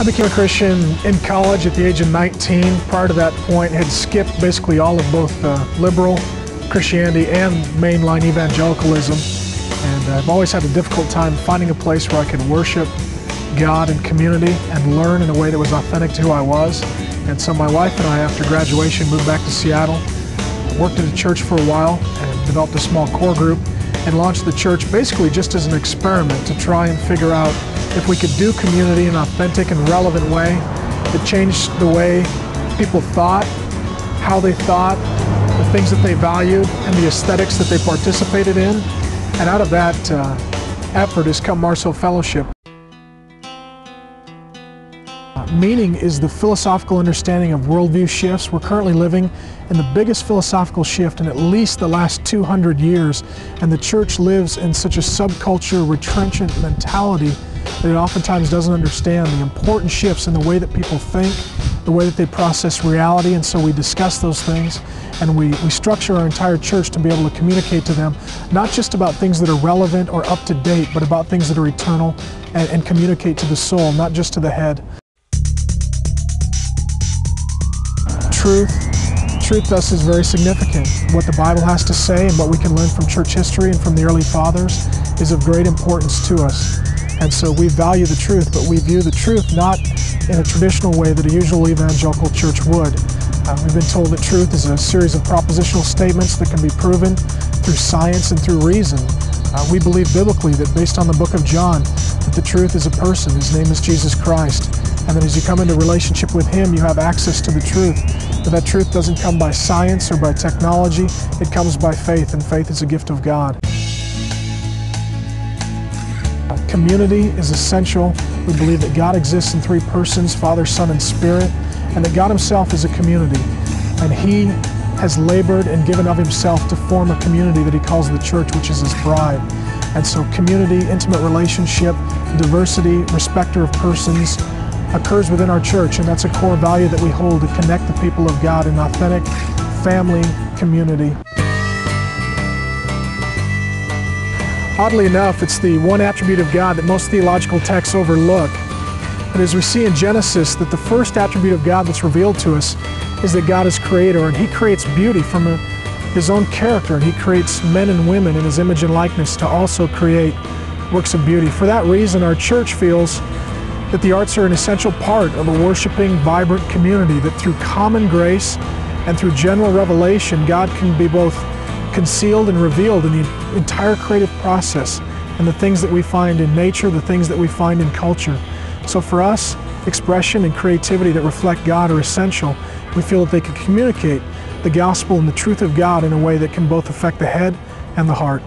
I became a Christian in college at the age of 19. Prior to that point, had skipped basically all of both liberal Christianity and mainline evangelicalism. And I've always had a difficult time finding a place where I could worship God in community and learn in a way that was authentic to who I was. And so my wife and I, after graduation, moved back to Seattle, worked at a church for a while, and developed a small core group, and launched the church basically just as an experiment to try and figure out if we could do community in an authentic and relevant way that changed the way people thought, how they thought, the things that they valued, and the aesthetics that they participated in. And out of that effort has come Marceau Fellowship. Meaning is the philosophical understanding of worldview shifts. We're currently living in the biggest philosophical shift in at least the last 200 years, and the church lives in such a subculture retrenchant mentality that it oftentimes doesn't understand the important shifts in the way that people think, the way that they process reality. And so we discuss those things, and we structure our entire church to be able to communicate to them not just about things that are relevant or up to date, but about things that are eternal, and communicate to the soul, not just to the head. Truth to us is very significant. What the Bible has to say and what we can learn from church history and from the early fathers is of great importance to us. And so we value the truth, but we view the truth not in a traditional way that a usual evangelical church would. We've been told that truth is a series of propositional statements that can be proven through science and through reason. We believe biblically that based on the book of John, that the truth is a person. His name is Jesus Christ. And that as you come into relationship with Him, you have access to the truth. But that truth doesn't come by science or by technology. It comes by faith, and faith is a gift of God. Community is essential. We believe that God exists in three persons, Father, Son, and Spirit, and that God Himself is a community. And He has labored and given of Himself to form a community that He calls the church, which is His bride. And so community, intimate relationship, diversity, respecter of persons occurs within our church, and that's a core value that we hold to connect the people of God in authentic family community. Oddly enough, it's the one attribute of God that most theological texts overlook. But as we see in Genesis, that the first attribute of God that's revealed to us is that God is creator, and He creates beauty from His own character, and He creates men and women in His image and likeness to also create works of beauty. For that reason, our church feels that the arts are an essential part of a worshiping, vibrant community, that through common grace and through general revelation, God can be both concealed and revealed in the entire creative process, and the things that we find in nature, the things that we find in culture. So for us, expression and creativity that reflect God are essential. We feel that they can communicate the gospel and the truth of God in a way that can both affect the head and the heart.